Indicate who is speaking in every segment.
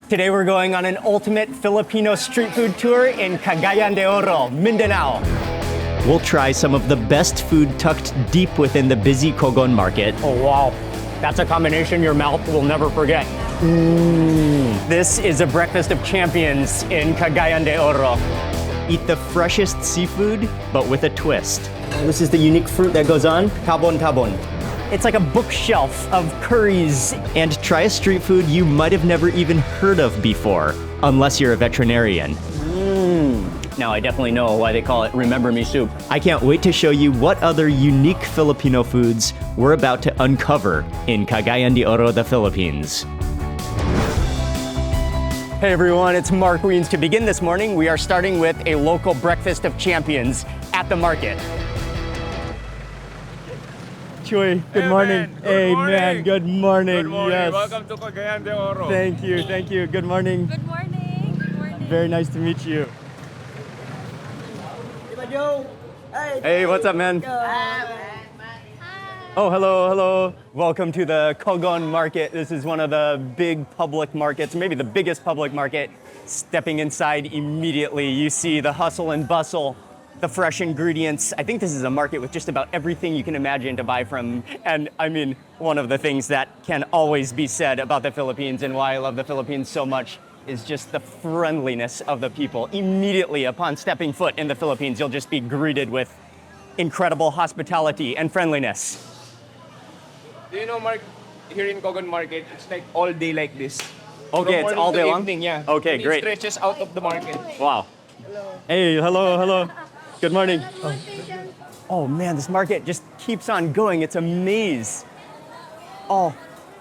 Speaker 1: Today we're going on an ultimate Filipino street food tour in Cagayan de Oro, Mindanao. We'll try some of the best food tucked deep within the busy Cogon Market. Oh wow, that's a combination your mouth will never forget. This is a breakfast of champions in Cagayan de Oro. Eat the freshest seafood, but with a twist. This is the unique fruit that goes on, tabon. It's like a bookshelf of curries. And try a street food you might have never even heard of before, unless you're a veterinarian. Now I definitely know why they call it Remember Me soup. I can't wait to show you what other unique Filipino foods we're about to uncover in Cagayan de Oro, the Philippines. Hey everyone, it's Mark Wiens. To begin this morning, we are starting with a local breakfast of champions at the market. Chuy, good morning.
Speaker 2: Good morning.
Speaker 1: Man, good morning.
Speaker 2: Good morning.
Speaker 1: Yes.
Speaker 2: Welcome to Cagayan de Oro.
Speaker 1: Thank you. Good morning.
Speaker 3: Good morning. Good morning.
Speaker 1: Very nice to meet you. Hey, what's up, man? Oh, hello. Welcome to the Cogon Market. This is one of the big public markets, maybe the biggest public market. Stepping inside immediately, you see the hustle and bustle, the fresh ingredients. I think this is a market with just about everything you can imagine to buy from. And I mean, one of the things that can always be said about the Philippines and why I love the Philippines so much is just the friendliness of the people. Immediately upon stepping foot in the Philippines, you'll just be greeted with incredible hospitality and friendliness.
Speaker 2: Do you know, Mark, here in Cogon Market, it's like all day like this.
Speaker 1: Okay,
Speaker 2: From
Speaker 1: it's
Speaker 2: morning
Speaker 1: all
Speaker 2: to
Speaker 1: day long?
Speaker 2: evening, yeah.
Speaker 1: Okay,
Speaker 2: And
Speaker 1: great.
Speaker 2: It stretches out of the market.
Speaker 1: Wow. Hey, hello. Good morning. Oh man, this market just keeps on going. It's a maze. Oh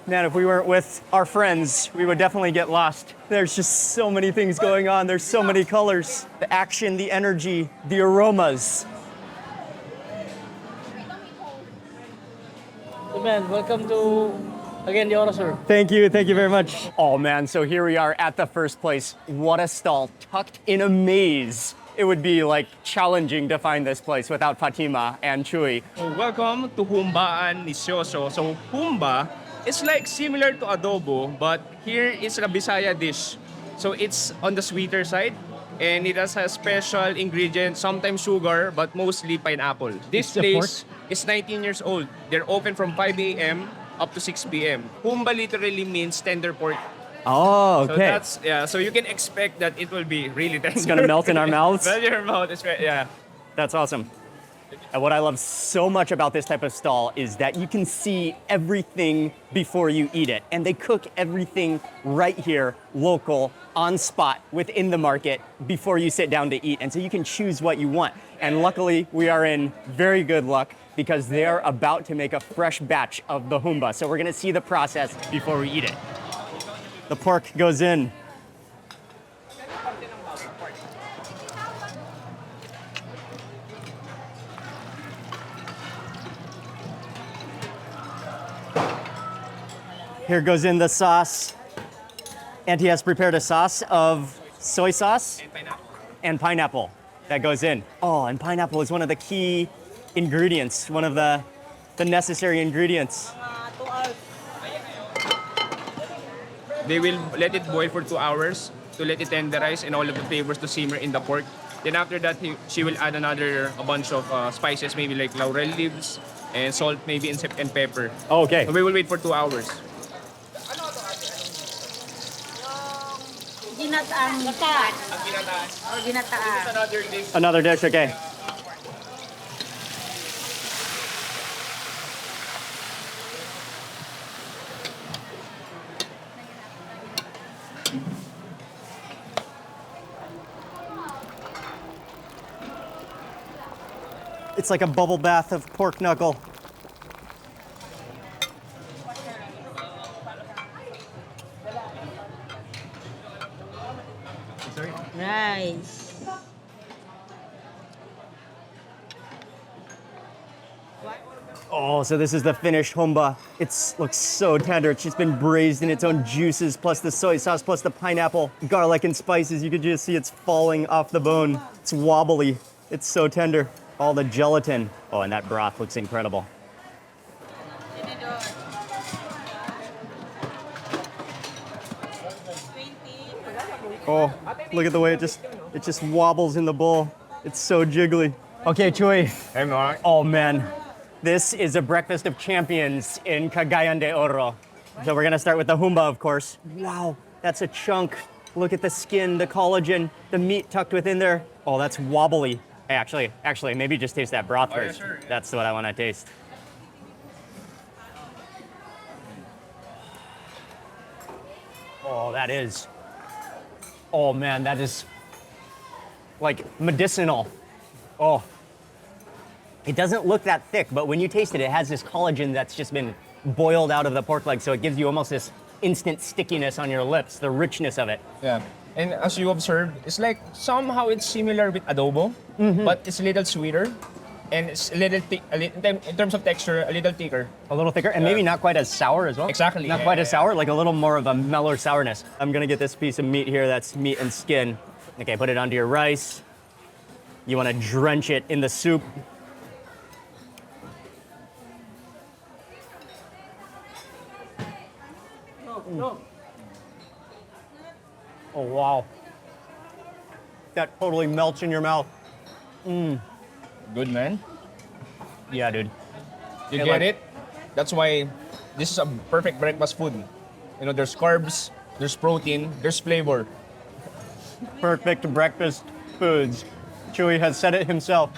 Speaker 1: man, if we weren't with our friends, we would definitely get lost. There's just so many things going on. There's so many colors. The action, the energy, the aromas.
Speaker 4: Man, welcome to Cagayan de Oro, sir.
Speaker 1: Thank you very much. Oh man, so here we are at the first place. What a stall, tucked in a maze. It would be like challenging to find this place without Fatima and Chuy.
Speaker 2: So welcome to Humbaan ni Sio-Sio. So Humba is like similar to adobo, but here is a Bisaya dish. So it's on the sweeter side, and it has a special ingredient, sometimes sugar, but mostly pineapple. This place is 19 years old. They're open from 5 a.m. up to 6 p.m. Humba literally means tender pork.
Speaker 1: Oh,
Speaker 2: So
Speaker 1: okay.
Speaker 2: that's, yeah, so you can expect that it will be really tender.
Speaker 1: It's gonna melt in our mouths.
Speaker 2: Melt in your mouth, yeah.
Speaker 1: That's awesome. And what I love so much about this type of stall is that you can see everything before you eat it. And they cook everything right here, local, on spot, within the market, before you sit down to eat. And so you can choose what you want. And luckily, we are in very good luck because they're about to make a fresh batch of the humba. So we're gonna see the process before we eat it. The pork goes in. Here goes in the sauce. Auntie has prepared a sauce of soy sauce and pineapple that goes in. Oh, and pineapple is one of the key ingredients, one of the necessary ingredients.
Speaker 2: They will let it boil for 2 hours to let it tenderize and all of the flavors to simmer in the pork. Then after that, she will add a bunch of spices, maybe like laurel leaves and salt, maybe and pepper.
Speaker 1: Oh, okay.
Speaker 2: So we will wait for 2 hours.
Speaker 3: Ginataang or ginataan.
Speaker 2: Another dish.
Speaker 1: Another dish, okay. It's like a bubble bath of pork knuckle.
Speaker 3: Nice.
Speaker 1: Oh, so this is the finished humba. It looks so tender. It's just been braised in its own juices, plus the soy sauce, plus the pineapple, garlic, and spices. You could just see it's falling off the bone. It's wobbly. It's so tender. All the gelatin. Oh, and that broth looks incredible. Oh, look at the way it just wobbles in the bowl. It's so jiggly. Okay, Chuy.
Speaker 2: Hey, Mark.
Speaker 1: Oh man, this is a breakfast of champions in Cagayan de Oro. So we're gonna start with the humba, of course. Wow, that's a chunk. Look at the skin, the collagen, the meat tucked within there. Oh, that's wobbly. Hey, actually, maybe just taste that broth
Speaker 2: Oh, yeah,
Speaker 1: first.
Speaker 2: sure, yeah.
Speaker 1: That's what I want to taste. Oh, that is. Oh man, that is like medicinal. Oh. It doesn't look that thick, but when you taste it, it has this collagen that's just been boiled out of the pork leg, so it gives you almost this instant stickiness on your lips, the richness of it.
Speaker 2: Yeah. And as you observed, it's like somehow it's similar with adobo, but it's a little sweeter. And it's a little thick, in terms of texture, a little thicker.
Speaker 1: A little thicker, and maybe not quite as sour as well.
Speaker 2: Exactly,
Speaker 1: Not
Speaker 2: yeah,
Speaker 1: quite
Speaker 2: yeah,
Speaker 1: as sour, like a little more of a mellow sourness. I'm gonna get this piece of meat here, that's meat and skin. Okay, put it onto your rice. You wanna drench it in the soup.
Speaker 4: No.
Speaker 1: Oh, wow. That totally melts in your mouth.
Speaker 2: Good, man.
Speaker 1: Yeah, dude.
Speaker 2: You
Speaker 1: I
Speaker 2: get
Speaker 1: like-
Speaker 2: it? That's why this is a perfect breakfast food. You know, there's carbs, there's protein, there's flavor.
Speaker 1: Perfect breakfast foods. Chewy has said it himself.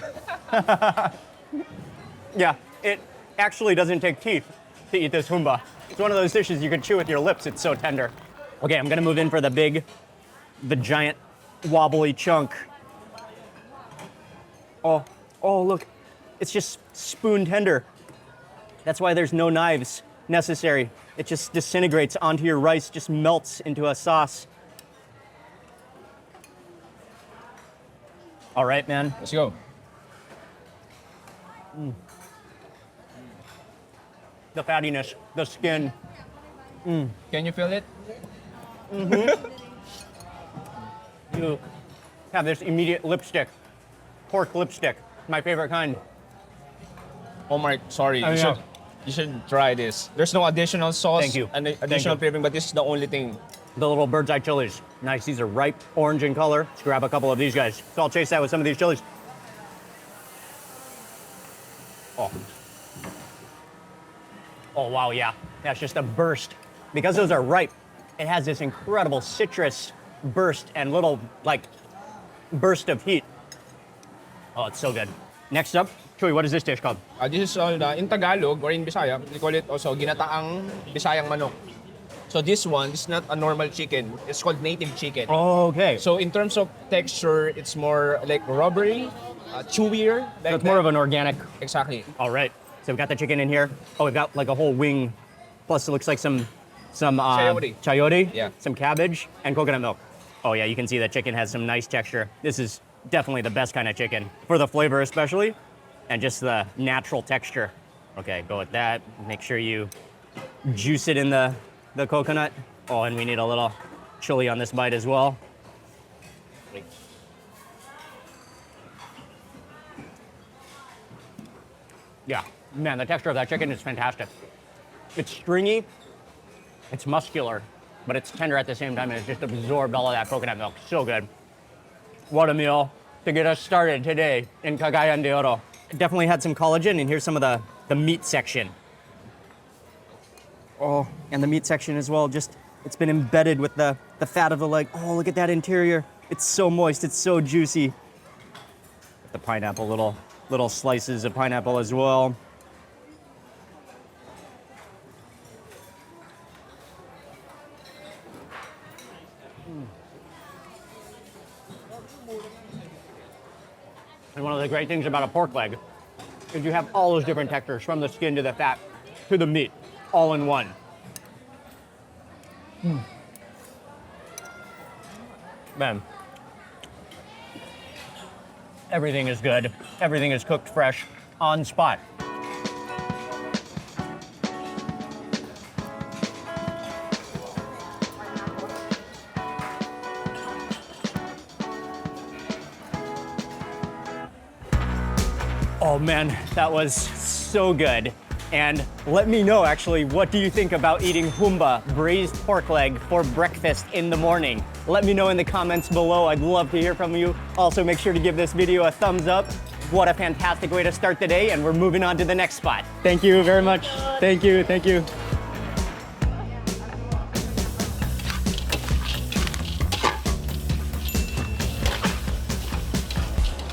Speaker 1: Yeah, it actually doesn't take teeth to eat this humba. It's one of those dishes you can chew with your lips, it's so tender. Okay, I'm gonna move in for the giant wobbly chunk. Oh, look, it's just spoon tender. That's why there's no knives necessary. It just disintegrates onto your rice, just melts into a sauce. All right, man.
Speaker 2: Let's go.
Speaker 1: The fattiness, the skin.
Speaker 2: Can you feel it?
Speaker 1: You have this immediate lipstick, pork lipstick, my favorite kind.
Speaker 2: Oh, Mark, sorry.
Speaker 1: Oh, yeah.
Speaker 2: You should try this. There's no additional sauce
Speaker 1: Thank you.
Speaker 2: and
Speaker 1: Thank
Speaker 2: additional
Speaker 1: you.
Speaker 2: flavoring, but this is the only thing.
Speaker 1: The little bird's eye chilies. Nice, these are ripe, orange in color. Let's grab a couple of these guys. So I'll chase that with some of these chilies. Oh, wow, yeah. That's just a burst. Because those are ripe, it has this incredible citrus burst and little, like, burst of heat. Oh, it's so good. Next up, Chuy, what is this dish called?
Speaker 2: This is in Tagalog or in Bisaya, we call it also ginataang Bisayang manok. So this one is not a normal chicken. It's called native chicken.
Speaker 1: Okay. So
Speaker 2: So in terms of texture, it's more like rubbery, chewier. Like
Speaker 1: it's more of an organic.
Speaker 2: Exactly.
Speaker 1: All right. So we've got the chicken in here. Oh, we've got like a whole wing. Plus it looks like some chayote,
Speaker 2: Yeah.
Speaker 1: some cabbage, and coconut milk. Oh yeah, you can see the chicken has some nice texture. This is definitely the best kind of chicken. For the flavor especially, and just the natural texture. Okay, go with that. Make sure you juice it in the coconut. Oh, and we need a little chili on this bite as well. Yeah, man, the texture of that chicken is fantastic. It's stringy, it's muscular, but it's tender at the same time, and it's just absorbed all of that coconut milk. So good. What a meal to get us started today in Cagayan de Oro. It definitely had some collagen, and here's some of the meat section. Oh, and the meat section as well, just, it's been embedded with the fat of the leg. Oh, look at that interior. It's so moist, it's so juicy. The pineapple, little slices of pineapple as well. And one of the great things about a pork leg is you have all those different textures, from the skin to the fat to the meat, all in one. Man, everything is good. Everything is cooked fresh, on spot. Oh man, that was so good. And let me know, actually, what do you think about eating humba, braised pork leg, for breakfast in the morning? Let me know in the comments below. I'd love to hear from you. Also, make sure to give this video a thumbs up. What a fantastic way to start the day, and we're moving on to the next spot. Thank you very much. Thank you, thank you.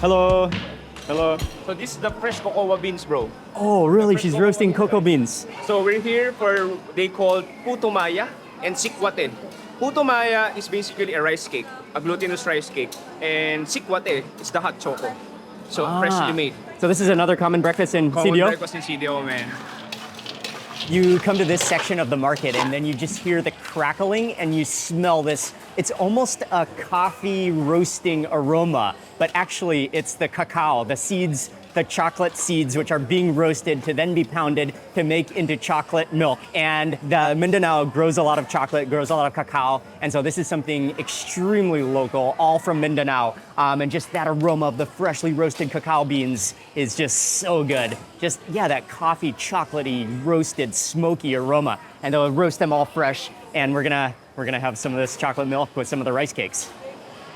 Speaker 1: Hello. Hello.
Speaker 2: So this is the fresh cocoa beans, bro.
Speaker 1: Oh, really? She's roasting cocoa beans.
Speaker 2: So we're here for they call Putomaya and Sikwate. Putomaya is basically a rice cake, a glutinous rice cake, and Sikwate is the hot choco. So freshly made.
Speaker 1: So this is another common breakfast in
Speaker 2: Common
Speaker 1: CDO?
Speaker 2: breakfast in CDO, man.
Speaker 1: You come to this section of the market and then you just hear the crackling and you smell this. It's almost a coffee roasting aroma, but actually it's the cacao, the seeds, the chocolate seeds, which are being roasted to then be pounded to make into chocolate milk. And the Mindanao grows a lot of chocolate, grows a lot of cacao. And so this is something extremely local, all from Mindanao. And just that aroma of the freshly roasted cacao beans is just so good. Just, yeah, that coffee, chocolatey, roasted, smoky aroma. And they'll roast them all fresh. And we're gonna have some of this chocolate milk with some of the rice cakes.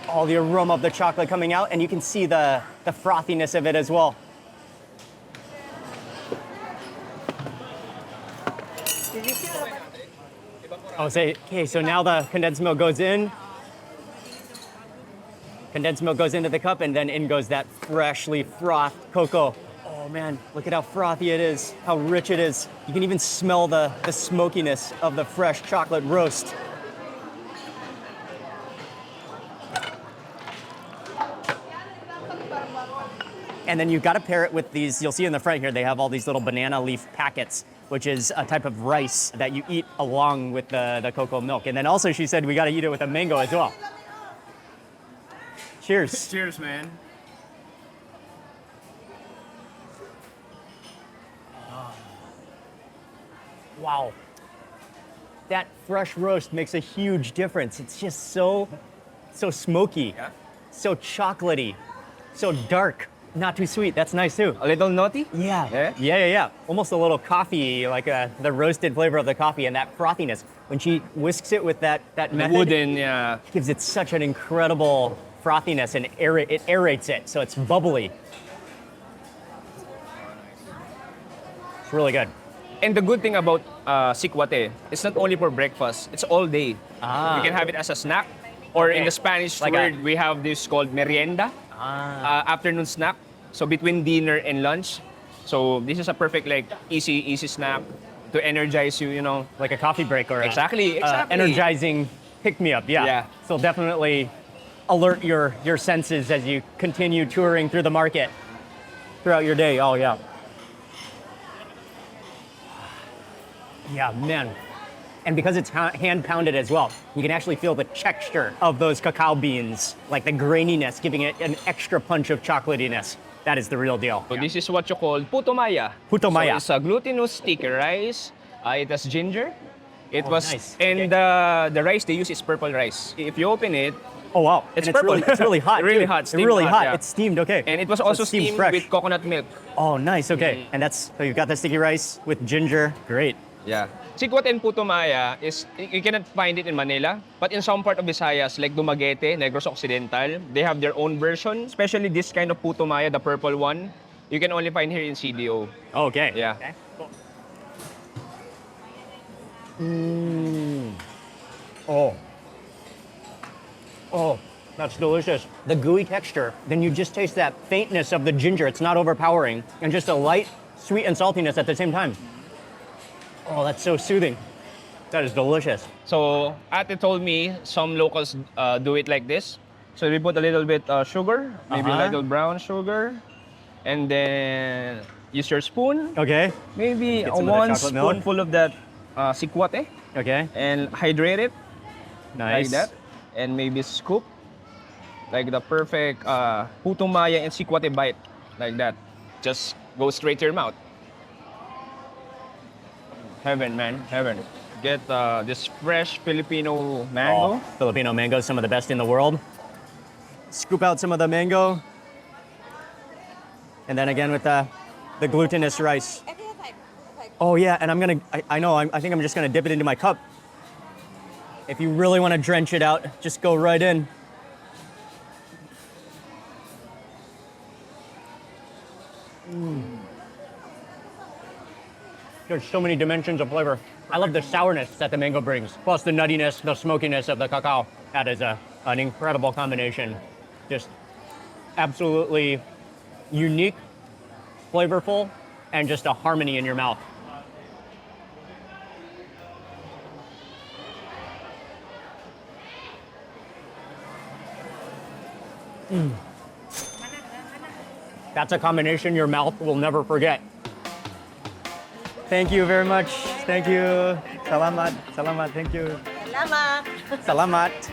Speaker 1: All the aroma of the chocolate coming out, and you can see the frothiness of it as well. Oh, okay, so now the condensed milk goes in. Condensed milk goes into the cup, and then in goes that freshly frothed cocoa. Oh man, look at how frothy it is, how rich it is. You can even smell the smokiness of the fresh chocolate roast. And then you've got to pair it with these, you'll see in the front here, they have all these little banana leaf packets, which is a type of rice that you eat along with the cocoa milk. And then also she said we got to eat it with a mango as well. Cheers.
Speaker 2: Cheers, man.
Speaker 1: Wow. That fresh roast makes a huge difference. It's just so smoky, so chocolatey, so dark. Not too sweet. That's nice too.
Speaker 2: A little naughty?
Speaker 1: Yeah. Almost a little coffee, like the roasted flavor of the coffee and that frothiness. When she whisks it with that method,
Speaker 2: Wooden, yeah.
Speaker 1: it gives it such an incredible frothiness and it aerates it, so it's bubbly. It's really good.
Speaker 2: And the good thing about Sikwate, it's not only for breakfast, it's all day. You can have it as a snack, or in the Spanish
Speaker 1: Like
Speaker 2: word, we have this called merienda, afternoon snack. So between dinner and lunch. So this is a perfect, like, easy snack to energize you, you know.
Speaker 1: Like a coffee break or
Speaker 2: Exactly.
Speaker 1: energizing pick-me-up,
Speaker 2: Yeah.
Speaker 1: So definitely alert your senses as you continue touring through the market throughout your day. Oh, yeah. Yeah, man. And because it's hand pounded as well, you can actually feel the texture of those cacao beans, like the graininess, giving it an extra punch of chocolatiness. That is the real deal.
Speaker 2: So this is what you call putomaya.
Speaker 1: Putomaya.
Speaker 2: So it's a glutinous sticky rice. It has ginger. It was
Speaker 1: nice.
Speaker 2: And the rice they use is purple rice. If you open it,
Speaker 1: Oh, wow.
Speaker 2: It's
Speaker 1: And
Speaker 2: purple.
Speaker 1: It's really hot.
Speaker 2: Really
Speaker 1: too.
Speaker 2: hot,
Speaker 1: It's
Speaker 2: steamed
Speaker 1: really
Speaker 2: hot,
Speaker 1: hot.
Speaker 2: yeah.
Speaker 1: It's steamed, okay.
Speaker 2: and it was
Speaker 1: So
Speaker 2: also
Speaker 1: it's
Speaker 2: steamed
Speaker 1: fresh.
Speaker 2: with coconut milk.
Speaker 1: Oh, nice, okay. And so you've got the sticky rice with ginger. Great.
Speaker 2: Yeah. Sikwate and Putomaya is, you cannot find it in Manila, but in some part of Visayas, like Dumaguete, Negros Occidental, they have their own version. Especially this kind of Putomaya, the purple one, you can only find here in CDO.
Speaker 1: Okay.
Speaker 2: Yeah.
Speaker 1: Okay. Cool. Oh, that's delicious. The gooey texture, then you just taste that faintness of the ginger. It's not overpowering, and just a light sweet and saltiness at the same time. Oh, that's so soothing. That is delicious.
Speaker 2: So, Ate told me some locals do it like this. So we put a little bit sugar, maybe a little brown sugar, and then use your spoon.
Speaker 1: Okay.
Speaker 2: Maybe
Speaker 1: Get some of that
Speaker 2: one
Speaker 1: chocolate milk.
Speaker 2: spoonful of that sikwate,
Speaker 1: Okay.
Speaker 2: and hydrate it
Speaker 1: Nice.
Speaker 2: like that. And maybe scoop like the perfect putomaya and sikwate bite, like that. Just go straight to your mouth. Heaven, man, heaven. Get this fresh Filipino mango.
Speaker 1: Oh, Filipino mango, some of the best in the world. Scoop out some of the mango. And then again with the glutinous rice. Oh yeah, and I think I'm just gonna dip it into my cup. If you really want to drench it out, just go right in. There's so many dimensions of flavor. I love the sourness that the mango brings, plus the nuttiness, the smokiness of the cacao. That is an incredible combination. Just absolutely unique, flavorful, and just a harmony in your mouth. That's a combination your mouth will never forget. Thank you very much. Thank you. Salamat. Salamat. Thank you.
Speaker 3: Salamat.
Speaker 1: Salamat.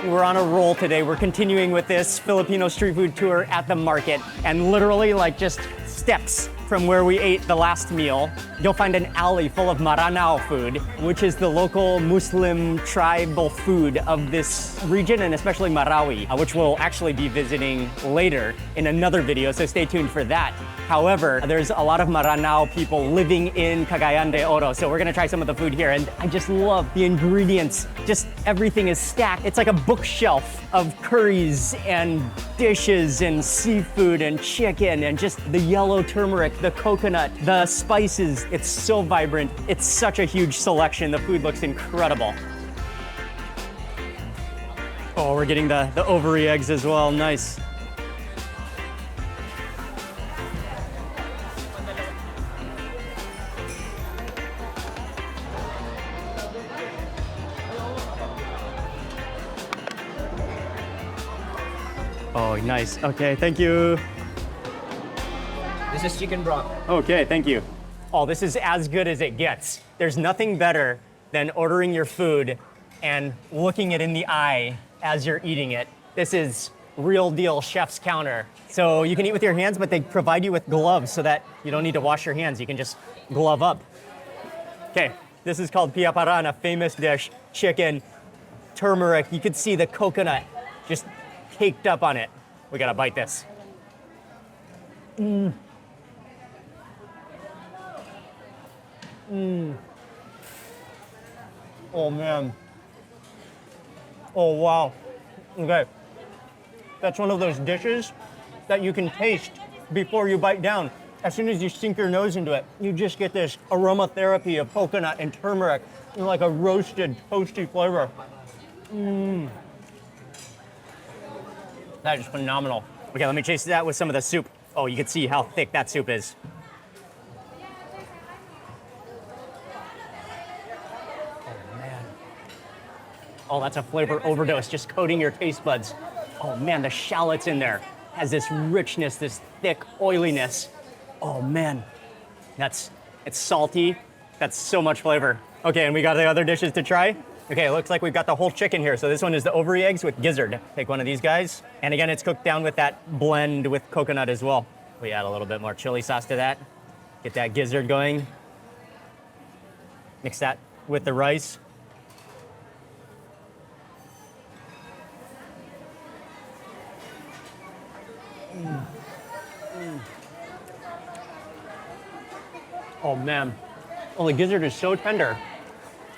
Speaker 1: We're on a roll today. We're continuing with this Filipino street food tour at the market. And literally, like, just steps from where we ate the last meal, you'll find an alley full of Maranao food, which is the local Muslim tribal food of this region, and especially Marawi, which we'll actually be visiting later in another video, so stay tuned for that. However, there's a lot of Maranao people living in Cagayan de Oro, so we're gonna try some of the food here, and I just love the ingredients. Just everything is stacked. It's like a bookshelf of curries and dishes and seafood and chicken and just the yellow turmeric, the coconut, the spices. It's so vibrant. It's such a huge selection. The food looks incredible. Oh, we're getting the ovary eggs as well. Nice. Oh, nice. Okay, thank you.
Speaker 2: This is chicken broth.
Speaker 1: Okay, thank you. Oh, this is as good as it gets. There's nothing better than ordering your food and looking it in the eye as you're eating it. This is real deal chef's counter. So you can eat with your hands, but they provide you with gloves so that you don't need to wash your hands. You can just glove up. Okay, this is called piaparan, a famous dish. Chicken, turmeric. You could see the coconut just caked up on it. We gotta bite this. Oh man. Oh wow. Okay. That's one of those dishes that you can taste before you bite down. As soon as you sink your nose into it, you just get this aromatherapy of coconut and turmeric, and like a roasted, toasty flavor. That is phenomenal. Okay, let me chase that with some of the soup. Oh, you can see how thick that soup is. Oh, man. Oh, that's a flavor overdose, just coating your taste buds. Oh, man, the shallots in there has this richness, this thick oiliness. Oh, man. It's salty. That's so much flavor. Okay, and we got the other dishes to try. Okay, it looks like we've got the whole chicken here. So this one is the ovary eggs with gizzard. Take one of these guys. And again, it's cooked down with that blend with coconut as well. We add a little bit more chili sauce to that. Get that gizzard going. Mix that with the rice. Oh man, the gizzard is so tender.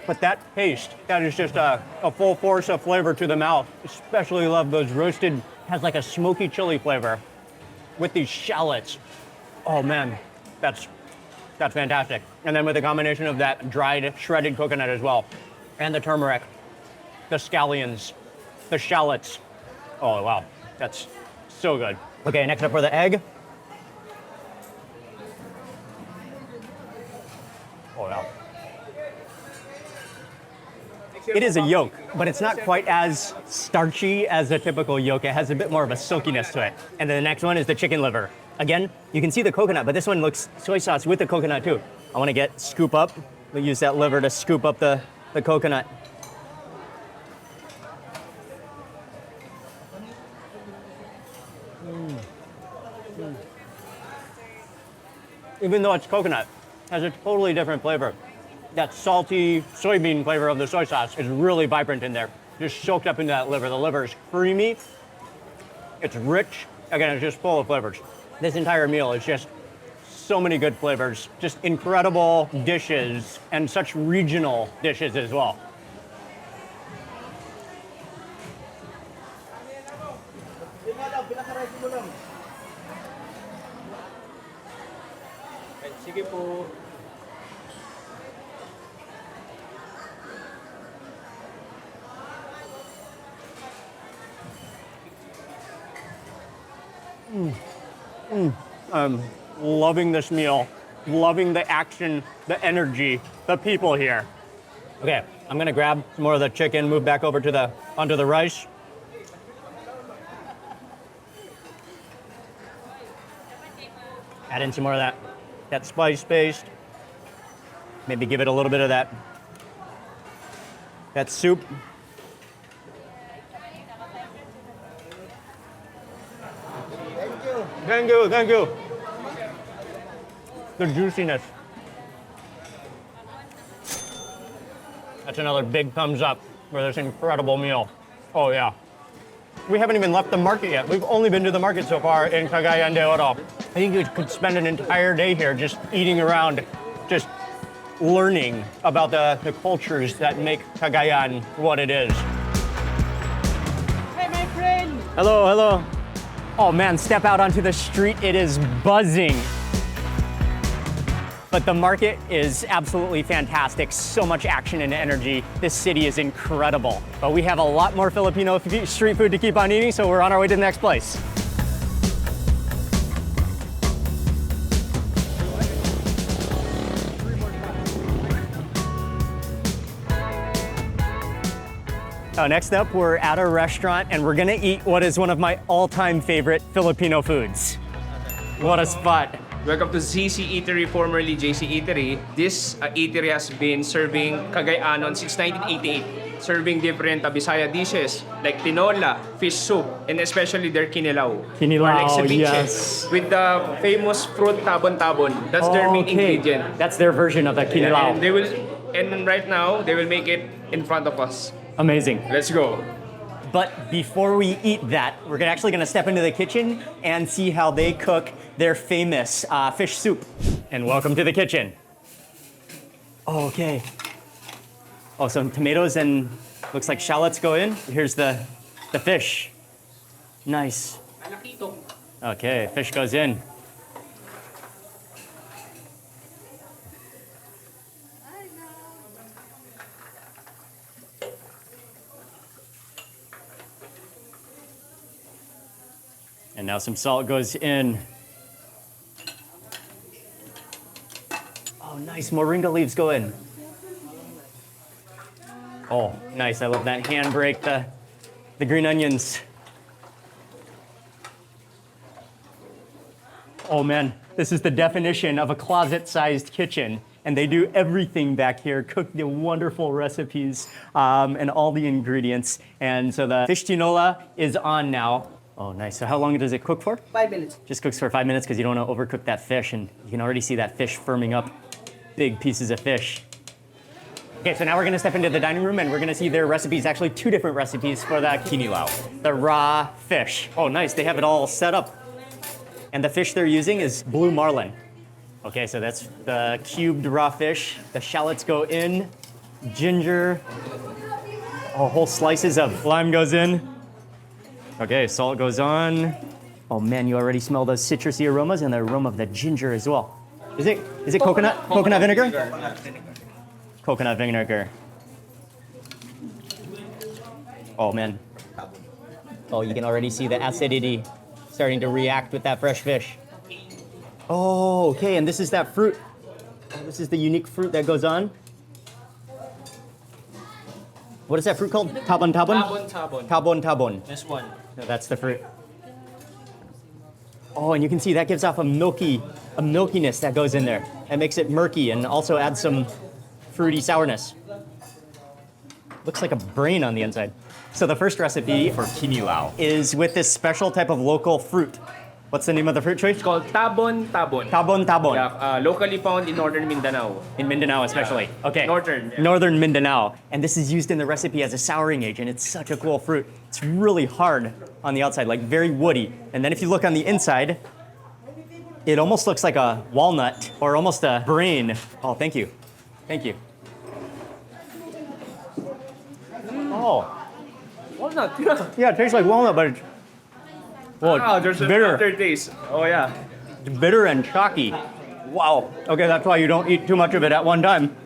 Speaker 1: But that taste, that is just a full force of flavor to the mouth. Especially love those roasted, has like a smoky chili flavor with these shallots. Oh man, that's fantastic. And then with a combination of that dried, shredded coconut as well, and the turmeric, the scallions, the shallots. Oh wow, that's so good. Okay, next up for the egg. Oh wow. It is a yolk, but it's not quite as starchy as a typical yolk. It has a bit more of a silkiness to it. And then the next one is the chicken liver. Again, you can see the coconut, but this one looks soy sauce with the coconut too. I want to scoop up. We'll use that liver to scoop up the coconut. Even though it's coconut, it has a totally different flavor. That salty soybean flavor of the soy sauce is really vibrant in there. Just soaked up into that liver. The liver is creamy. It's rich. Again, it's just full of flavors. This entire meal is just so many good flavors, just incredible dishes and such regional dishes as well.
Speaker 2: Sige po.
Speaker 1: I'm loving this meal, loving the action, the energy, the people here. Okay, I'm gonna grab some more of the chicken, move back over to onto the rice. Add in some more of that spice paste. Maybe give it a little bit of that soup. Thank you, thank you. The juiciness. That's another big thumbs up for this incredible meal. Oh yeah. We haven't even left the market yet. We've only been to the market so far in Cagayan de Oro. I think you could spend an entire day here just eating around, just learning about the cultures that make Cagayan what it is.
Speaker 4: Hey, my friend!
Speaker 1: Hello, hello. Oh man, step out onto the street, it is buzzing. But the market is absolutely fantastic. So much action and energy. This city is incredible. But we have a lot more Filipino street food to keep on eating, so we're on our way to the next place. Next up, we're at a restaurant and we're gonna eat what is one of my all-time favorite Filipino foods. What a spot.
Speaker 2: Welcome to ZC Eatery, formerly JC Eatery. This eatery has been serving Cagayanon since 1988, serving different Bisaya dishes like tinola, fish soup, and especially their kinilaw.
Speaker 1: Kinilaw,
Speaker 2: or like ceviche,
Speaker 1: yes.
Speaker 2: with the famous fruit tabon-tabon. That's their main ingredient.
Speaker 1: That's their version of the kinilaw.
Speaker 2: And right now, they will make it in front of us.
Speaker 1: Amazing.
Speaker 2: Let's go.
Speaker 1: But before we eat that, we're actually gonna step into the kitchen and see how they cook their famous fish soup. And welcome to the kitchen. Oh, okay. Oh, some tomatoes and looks like shallots go in. Here's the fish. Nice. Okay, fish goes in. And now some salt goes in. Oh, nice, moringa leaves go in. Oh, nice, I love that handbrake, the green onions. Oh man, this is the definition of a closet-sized kitchen. And they do everything back here, cook the wonderful recipes and all the ingredients. And so the fish tinola is on now. Oh, nice. So how long does it cook for?
Speaker 4: 5 minutes.
Speaker 1: Just cooks for 5 minutes because you don't want to overcook that fish, and you can already see that fish firming up. Big pieces of fish. Okay, so now we're gonna step into the dining room and we're gonna see their recipes, actually 2 different recipes for the kinilaw, the raw fish. Oh, nice, they have it all set up. And the fish they're using is blue marlin. Okay, so that's the cubed raw fish. The shallots go in, ginger, oh, whole slices of lime goes in. Okay, salt goes on. Oh man, you already smell those citrusy aromas and the aroma of the ginger as well. Is it coconut vinegar? Coconut vinegar. Oh man. Oh, you can already see the acidity starting to react with that fresh fish. Oh, okay, and this is that fruit. This is the unique fruit that goes on. What is that fruit called? Tabon. Tabon.
Speaker 4: This one.
Speaker 1: No, that's the fruit. Oh, and you can see that gives off a milkiness that goes in there. That makes it murky and also adds some fruity sourness. Looks like a brain on the inside. So the first recipe for kinilaw is with this special type of local fruit. What's the name of the fruit, Choy?
Speaker 2: It's called tabon.
Speaker 1: Tabon.
Speaker 2: Yeah, locally found in northern Mindanao.
Speaker 1: In Mindanao especially.
Speaker 2: Yeah.
Speaker 1: Okay.
Speaker 2: Northern. Yeah.
Speaker 1: Northern Mindanao. And this is used in the recipe as a souring agent. It's such a cool fruit. It's really hard on the outside, like very woody. And then if you look on the inside, It almost looks like a walnut or almost a brain. Oh, thank you. Thank you. Oh,
Speaker 2: Walnut.
Speaker 1: yeah, it tastes like walnut, but it's
Speaker 2: Wow, there's a
Speaker 1: bitter.
Speaker 2: aftertaste. Oh yeah.
Speaker 1: Bitter and chalky. Wow. Okay, that's why you don't eat too much of it at one time.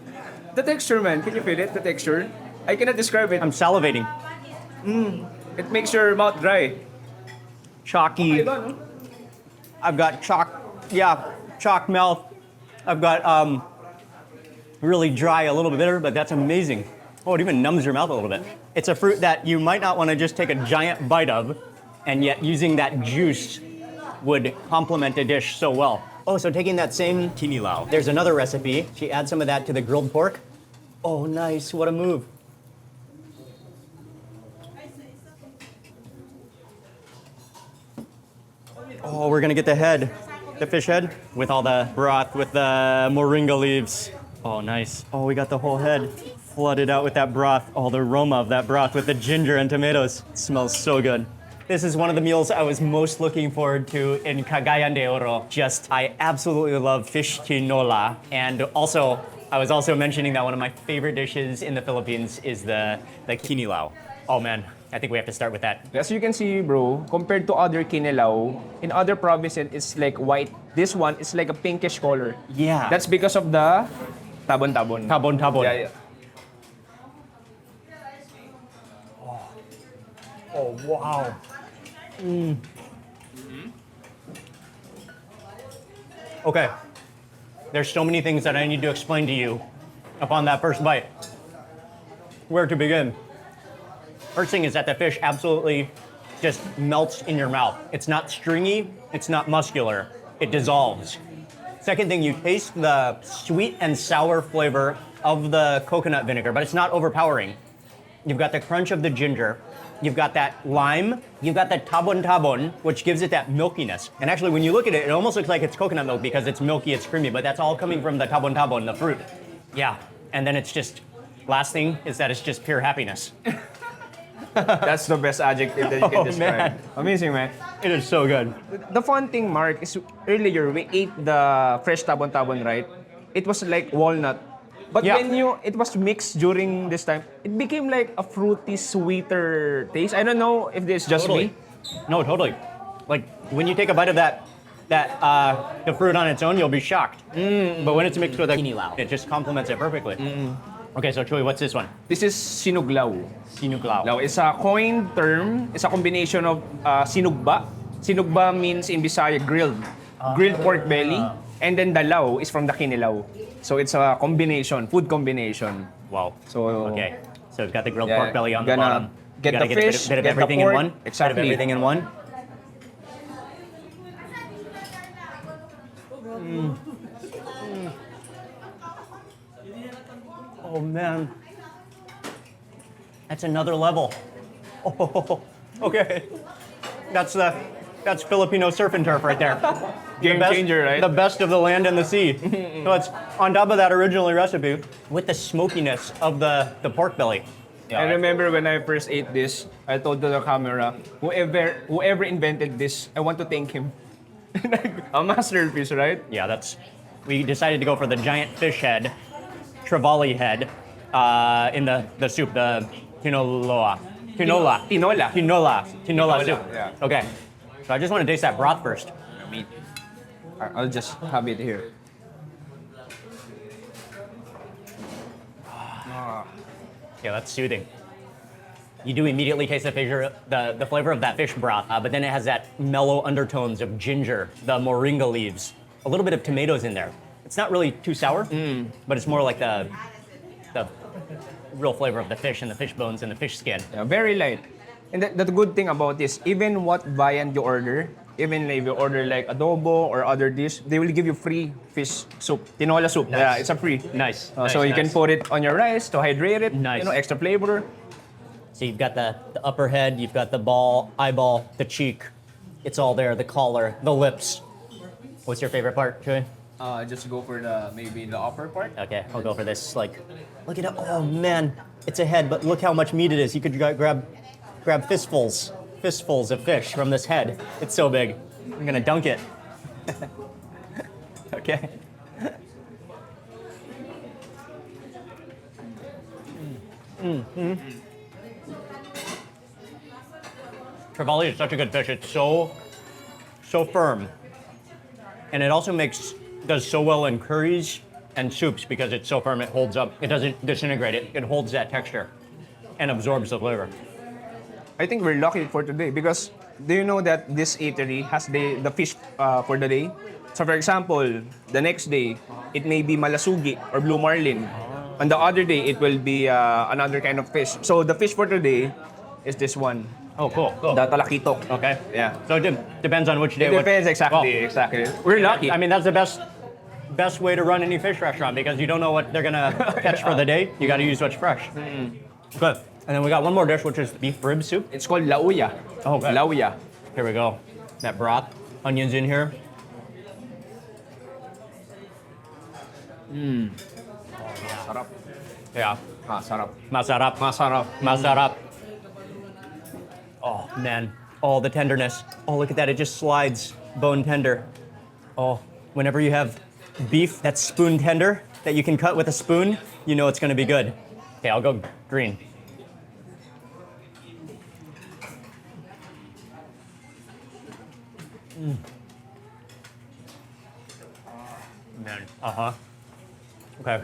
Speaker 2: The texture, man. Can you feel it? The texture. I cannot describe it.
Speaker 1: I'm salivating.
Speaker 2: It makes your mouth dry.
Speaker 1: Chalky.
Speaker 2: Iba, no?
Speaker 1: I've got chalk mouth. I've got really dry, a little bit bitter, but that's amazing. Oh, it even numbs your mouth a little bit. It's a fruit that you might not want to just take a giant bite of, and yet using that juice would complement a dish so well. Oh, so taking that same kinilaw, there's another recipe. She adds some of that to the grilled pork. Oh, nice, what a move. Oh, we're gonna get the head, the fish head, with all the broth, with the moringa leaves. Oh, nice. Oh, we got the whole head flooded out with that broth. Oh, the aroma of that broth with the ginger and tomatoes. It smells so good. This is one of the meals I was most looking forward to in Cagayan de Oro. I absolutely love fish tinola. And also, I was also mentioning that one of my favorite dishes in the Philippines is the kinilaw. Oh man, I think we have to start with that.
Speaker 2: As you can see, bro, compared to other kinilaw, in other provinces, it's like white. This one is like a pinkish color.
Speaker 1: Yeah.
Speaker 2: That's because of the tabon-tabon.
Speaker 1: Tabon-tabon.
Speaker 2: Yeah, yeah.
Speaker 1: Oh, wow. Okay. There's so many things that I need to explain to you upon that first bite. Where to begin? First thing is that the fish absolutely just melts in your mouth. It's not stringy, it's not muscular, it dissolves. Second thing, you taste the sweet and sour flavor of the coconut vinegar, but it's not overpowering. You've got the crunch of the ginger, you've got that lime, you've got the tabon-tabon, which gives it that milkiness. And actually, when you look at it, it almost looks like it's coconut milk because it's milky, it's creamy, but that's all coming from the tabon-tabon, the fruit. Yeah, and then it's just, last thing is that it's just pure happiness.
Speaker 2: That's the best adjective that you can
Speaker 1: Oh,
Speaker 2: describe.
Speaker 1: man.
Speaker 2: Amazing, man.
Speaker 1: It is so good.
Speaker 2: The fun thing, Mark, is earlier we ate the fresh tabon-tabon, right? It was like walnut. But
Speaker 1: Yeah.
Speaker 2: when it was mixed during this time, it became like a fruity, sweeter taste. I don't know if this is just
Speaker 1: Totally.
Speaker 2: me.
Speaker 1: No, totally. Like when you take a bite of the fruit on its own, you'll be shocked. But when it's mixed with a kinilaw, it just complements it perfectly. Okay, so Chuy, what's this one?
Speaker 2: This is sinuglaw.
Speaker 1: Sinuglaw.
Speaker 2: Now, it's a coined term. It's a combination of sinugba. Sinugba means in Bisaya grilled pork belly, and then dalaw is from the kinilaw. So it's a combination, food combination.
Speaker 1: Wow.
Speaker 2: So
Speaker 1: Okay. So we've got the grilled
Speaker 2: Yeah,
Speaker 1: pork belly on the
Speaker 2: gonna
Speaker 1: bottom.
Speaker 2: get
Speaker 1: You gotta
Speaker 2: the
Speaker 1: get
Speaker 2: fish,
Speaker 1: a bit of
Speaker 2: get the
Speaker 1: everything in
Speaker 2: pork.
Speaker 1: one.
Speaker 2: Exactly.
Speaker 1: Bit of everything in one. Oh man. That's another level. Oh, okay. That's Filipino surf and turf right there.
Speaker 2: Game
Speaker 1: The best-
Speaker 2: changer, right?
Speaker 1: The best of the land and the sea. So it's on top of that original recipe with the smokiness of the pork belly.
Speaker 2: I remember when I first ate this, I told to the camera, whoever invented this, I want to thank him. A masterpiece, right?
Speaker 1: Yeah, we decided to go for the giant fish head, trevally head, in the soup, the tinola soup.
Speaker 2: Yeah.
Speaker 1: Okay, so I just want to taste that broth first.
Speaker 2: Meat. I'll just have it here.
Speaker 1: Yeah, that's soothing. You do immediately taste the flavor of that fish broth, but then it has that mellow undertones of ginger, the moringa leaves, a little bit of tomatoes in there. It's not really too sour, but it's more like the real flavor of the fish and the fish bones and the fish skin.
Speaker 2: Yeah, very light. And the good thing about this, even what viand you order, even if you order like adobo or other dish, they will give you free fish soup, tinola soup.
Speaker 1: Nice.
Speaker 2: Yeah, it's a free.
Speaker 1: Nice.
Speaker 2: So you can put it on your rice to hydrate it.
Speaker 1: Nice.
Speaker 2: Extra flavor.
Speaker 1: So you've got the upper head, you've got the eyeball, the cheek. It's all there, the collar, the lips. What's your favorite part, Chuy?
Speaker 2: Just go for maybe the upper part.
Speaker 1: Okay, I'll go for this. Look at it. Oh man, it's a head, but look how much meat it is. You could grab fistfuls of fish from this head. It's so big. I'm gonna dunk it. Okay. Trevally is such a good fish. It's so firm. And it also does so well in curries and soups because it's so firm, it holds up. It doesn't disintegrate, it holds that texture and absorbs the flavor.
Speaker 2: I think we're lucky for today because do you know that this eatery has the fish for the day? So for example, the next day, it may be malasugi or blue marlin. On the other day, it will be another kind of fish. So the fish for today is this one.
Speaker 1: Oh, cool.
Speaker 2: The talakitok.
Speaker 1: Okay.
Speaker 2: Yeah.
Speaker 1: So it depends on which day.
Speaker 2: It depends, exactly. We're lucky.
Speaker 1: I mean, that's the best way to run any fish restaurant because you don't know what they're gonna catch for the day. You gotta use what's fresh. Good. And then we got one more dish, which is beef rib soup.
Speaker 2: It's called lauya.
Speaker 1: Oh, okay.
Speaker 2: Lauya.
Speaker 1: Here we go. That broth, onions in here.
Speaker 2: Sarap.
Speaker 1: Yeah.
Speaker 2: Masarap.
Speaker 1: Masarap.
Speaker 2: Masarap.
Speaker 1: Masarap. Oh, man. Oh, the tenderness. Oh, look at that. It just slides bone tender. Oh, whenever you have beef that's spoon tender, that you can cut with a spoon, you know it's going to be good. Okay, I'll go green. Man. Uh-huh. Okay.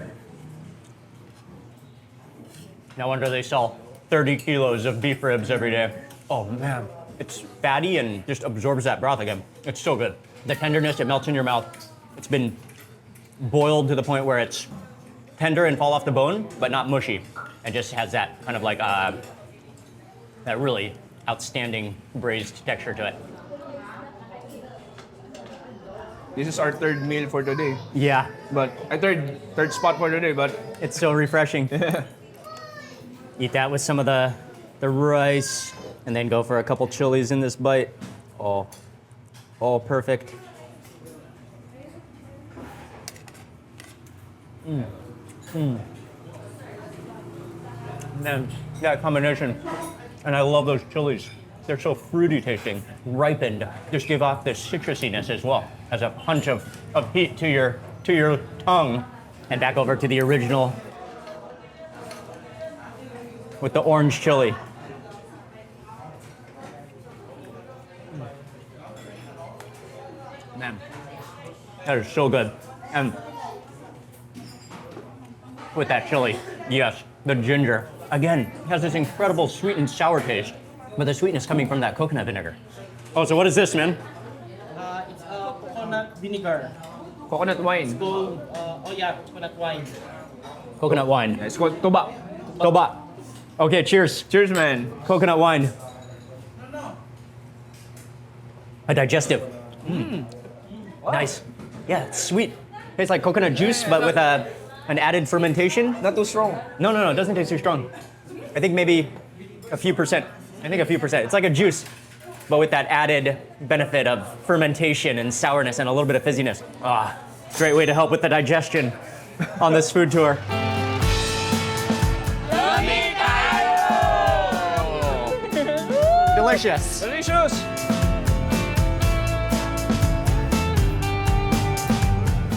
Speaker 1: No wonder they sell 30 kilos of beef ribs every day. Oh man, it's fatty and just absorbs that broth again. It's so good. The tenderness, it melts in your mouth. It's been boiled to the point where it's tender and fall off the bone, but not mushy. It just has that kind of like, that really outstanding braised texture to it.
Speaker 2: This is our third meal for today.
Speaker 1: Yeah,
Speaker 2: But third spot for today, but
Speaker 1: it's so refreshing. Eat that with some of the rice, and then go for a couple chilies in this bite. Oh, perfect. Man, that combination. And I love those chilies. They're so fruity tasting, ripened. Just give off this citrusiness as well as a punch of heat to your tongue. And back over to the original with the orange chili. Man, that is so good. And with that chili, yes, the ginger. Again, it has this incredible sweet and sour taste, but the sweetness coming from that coconut vinegar. Oh, so what is this, man?
Speaker 4: It's coconut vinegar.
Speaker 2: coconut wine.
Speaker 4: It's called, coconut wine.
Speaker 1: Coconut wine.
Speaker 2: It's called toba.
Speaker 1: Toba. Okay, cheers.
Speaker 2: Cheers, man.
Speaker 1: Coconut wine. A digestive. Nice. Yeah, it's sweet. Tastes like coconut juice, but with an added fermentation.
Speaker 2: Not too strong.
Speaker 1: No, it doesn't taste too strong. I think maybe a few percent. It's like a juice, but with that added benefit of fermentation and sourness and a little bit of fizziness. Great way to help with the digestion on this food tour. Delicious.
Speaker 2: Delicious.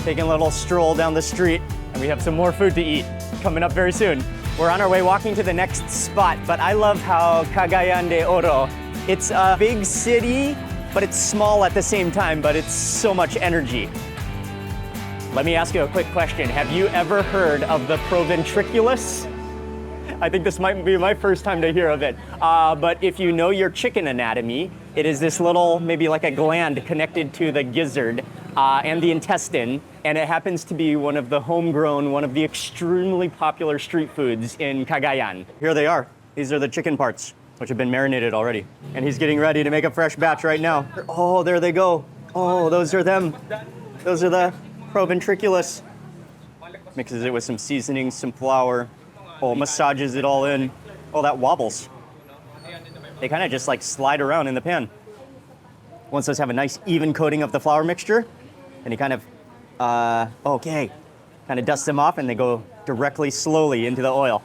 Speaker 1: Taking a little stroll down the street, and we have some more food to eat coming up very soon. We're on our way walking to the next spot, but I love how Cagayan de Oro, it's a big city, but it's small at the same time, but it's so much energy. Let me ask you a quick question. Have you ever heard of the proventriculus? I think this might be my first time to hear of it. But if you know your chicken anatomy, it is this little, maybe like a gland connected to the gizzard and the intestine, and it happens to be one of the extremely popular street foods in Cagayan. Here they are. These are the chicken parts, which have been marinated already. And he's getting ready to make a fresh batch right now. Oh, there they go. Oh, those are them. Those are the proventriculus. Mixes it with some seasoning, some flour. Oh, massages it all in. Oh, that wobbles. They kind of just like slide around in the pan. Once those have a nice even coating of the flour mixture, and you kind of, kind of dust them off and they go directly slowly into the oil.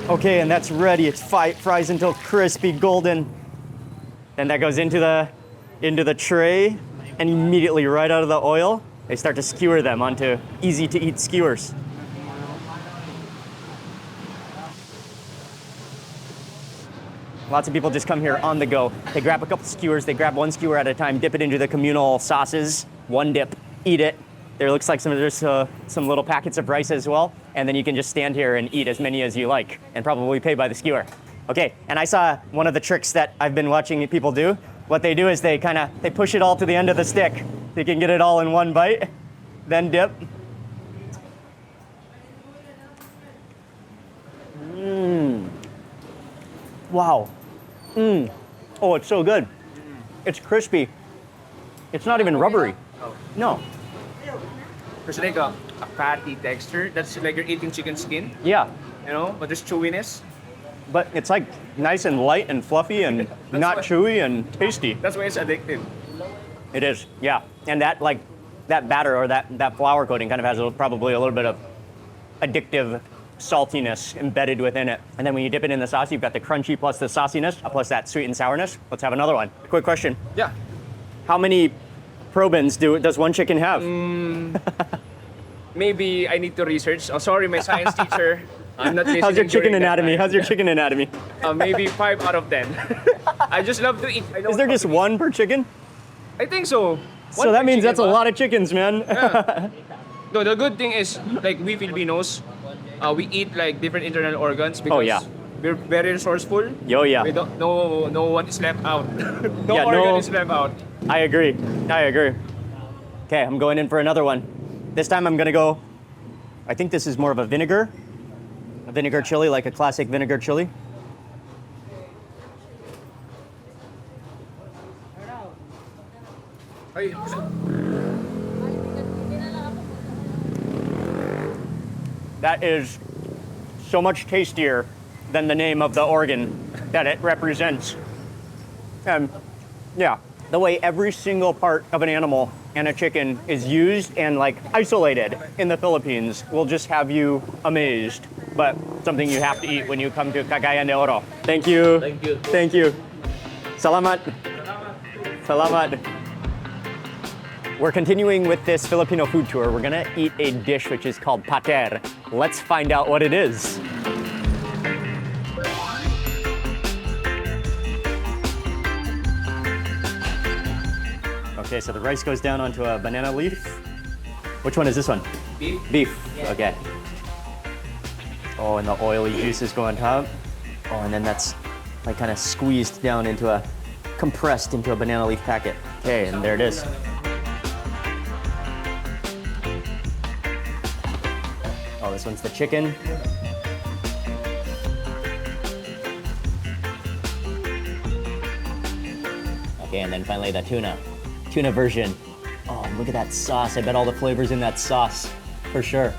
Speaker 1: Okay, and that's ready. It's fries until crispy golden. Then that goes into the tray, and immediately right out of the oil, they start to skewer them onto easy to eat skewers. Lots of people just come here on the go. They grab a couple skewers, they grab one skewer at a time, dip it into the communal sauces, one dip, eat it. There looks like there's some little packets of rice as well, and then you can just stand here and eat as many as you like, and probably pay by the skewer. Okay, and I saw one of the tricks that I've been watching people do. What they do is they push it all to the end of the stick. They can get it all in one bite, then dip. Wow. Oh, it's so good. It's crispy. It's not even rubbery. No.
Speaker 2: There's like a fatty texture. That's like you're eating chicken skin,
Speaker 1: Yeah.
Speaker 2: you know, but there's chewiness.
Speaker 1: But it's like nice and light and fluffy and not
Speaker 2: what-
Speaker 1: chewy and tasty.
Speaker 2: That's why it's addictive.
Speaker 1: It is, yeah. And that batter or that flour coating kind of has probably a little bit of addictive saltiness embedded within it. And then when you dip it in the sauce, you've got the crunchy plus the sauciness plus that sweet and sourness. Let's have another one. Quick question.
Speaker 2: Yeah.
Speaker 1: How many probins does one chicken have?
Speaker 2: Maybe I need to research. Oh, sorry, my science teacher. I'm not listening.
Speaker 1: How's your chicken
Speaker 2: during that
Speaker 1: anatomy?
Speaker 2: time.
Speaker 1: How's your chicken anatomy?
Speaker 2: Maybe 5 out of 10. I just love to eat. I don't
Speaker 1: Is there
Speaker 2: love
Speaker 1: just
Speaker 2: to eat.
Speaker 1: one per chicken?
Speaker 2: I think so.
Speaker 1: So that means that's a lot of chickens, man.
Speaker 2: No, the good thing is, like we Filipinos, we eat like different internal organs because
Speaker 1: yeah.
Speaker 2: we're very resourceful.
Speaker 1: Yo, yeah.
Speaker 2: We don't, no one is left out. No
Speaker 1: Yeah,
Speaker 2: organ
Speaker 1: no-
Speaker 2: is left out.
Speaker 1: I agree. Okay, I'm going in for another one. This time I'm gonna go, I think this is more of a vinegar chili, like a classic vinegar chili.
Speaker 2: Ay,
Speaker 1: That is so much tastier than the name of the organ that it represents. Yeah, the way every single part of an animal and a chicken is used and like isolated in the Philippines will just have you amazed. But something you have to eat when you come to Cagayan de Oro. Thank you.
Speaker 4: Thank you.
Speaker 1: Thank you. Salamat. Salamat. We're continuing with this Filipino food tour. We're gonna eat a dish which is called pater. Let's find out what it is. Okay, so the rice goes down onto a banana leaf. Which one is this one?
Speaker 2: beef.
Speaker 1: Beef. Okay. Oh, and the oily juices go on top. Oh, and then that's like kind of squeezed down compressed into a banana leaf packet. Okay, and there it is. Oh, this one's the chicken. Okay, and then finally the tuna. Tuna version. Oh, look at that sauce. I bet all the flavors in that sauce, for sure.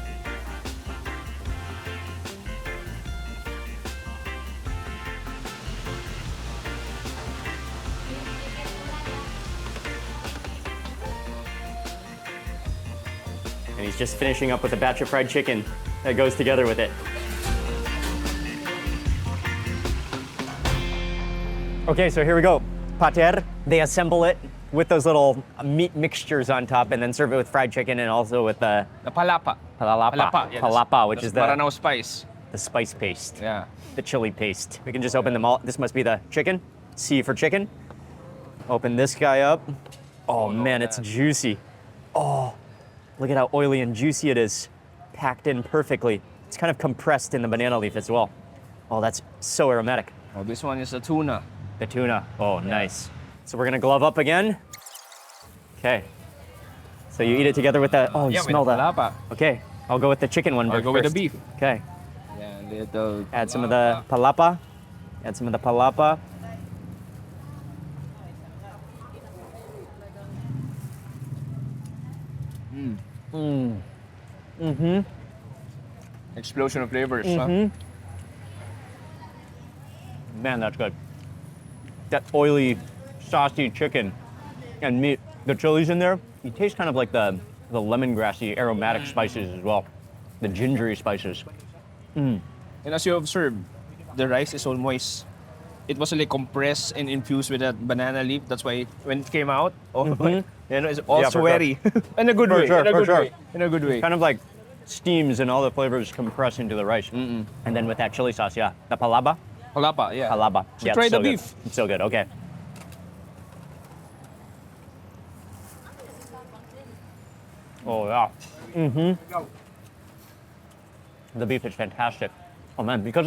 Speaker 1: And he's just finishing up with a batch of fried chicken that goes together with it. Okay, so here we go. Pater. They assemble it with those little meat mixtures on top and then serve it with fried chicken and also with the
Speaker 2: The palapa.
Speaker 1: palapa,
Speaker 2: Yeah,
Speaker 1: palapa, which
Speaker 2: that's
Speaker 1: is the
Speaker 2: Maranao spice.
Speaker 1: spice paste,
Speaker 2: Yeah.
Speaker 1: the chili paste. We can just open them all. This must be the chicken. C for chicken. Open this guy up. Oh man, it's juicy. Oh, look at how oily and juicy it is. Packed in perfectly. It's kind of compressed in the banana leaf as well. Oh, that's so aromatic.
Speaker 2: Oh, this one is the tuna.
Speaker 1: The tuna. Oh, nice. So we're gonna glove up again. Okay. So you eat it together with the. Oh, you
Speaker 2: Yeah,
Speaker 1: smell
Speaker 2: with the
Speaker 1: that.
Speaker 2: palapa.
Speaker 1: Okay. I'll go with the chicken one.
Speaker 2: I'll go with the
Speaker 1: first.
Speaker 2: beef.
Speaker 1: Okay.
Speaker 2: Yeah, little.
Speaker 1: Add some of the palapa. Add some of the palapa.
Speaker 2: Explosion of flavors. Huh?
Speaker 1: Man, that's good. That oily, saucy chicken and meat. The chilies in there, you taste kind of like the lemongrassy aromatic spices as well. The gingery spices.
Speaker 2: And as you observe, the rice is all moist. It was like compressed and infused with that banana leaf. That's why when it came out, it's all
Speaker 1: Yeah, for
Speaker 2: sweaty. In a good
Speaker 1: For
Speaker 2: way.
Speaker 1: sure,
Speaker 2: in a
Speaker 1: for
Speaker 2: good
Speaker 1: sure.
Speaker 2: way. In a good way.
Speaker 1: Kind of like steams and all the flavors compress into the rice. And then with that chili sauce, yeah. The palaba?
Speaker 2: Palapa, yeah.
Speaker 1: Palaba.
Speaker 2: So
Speaker 1: Yeah,
Speaker 2: try
Speaker 1: it's
Speaker 2: the
Speaker 1: so good.
Speaker 2: beef.
Speaker 1: It's so good, okay. Oh, yeah. The beef is fantastic. Oh man, because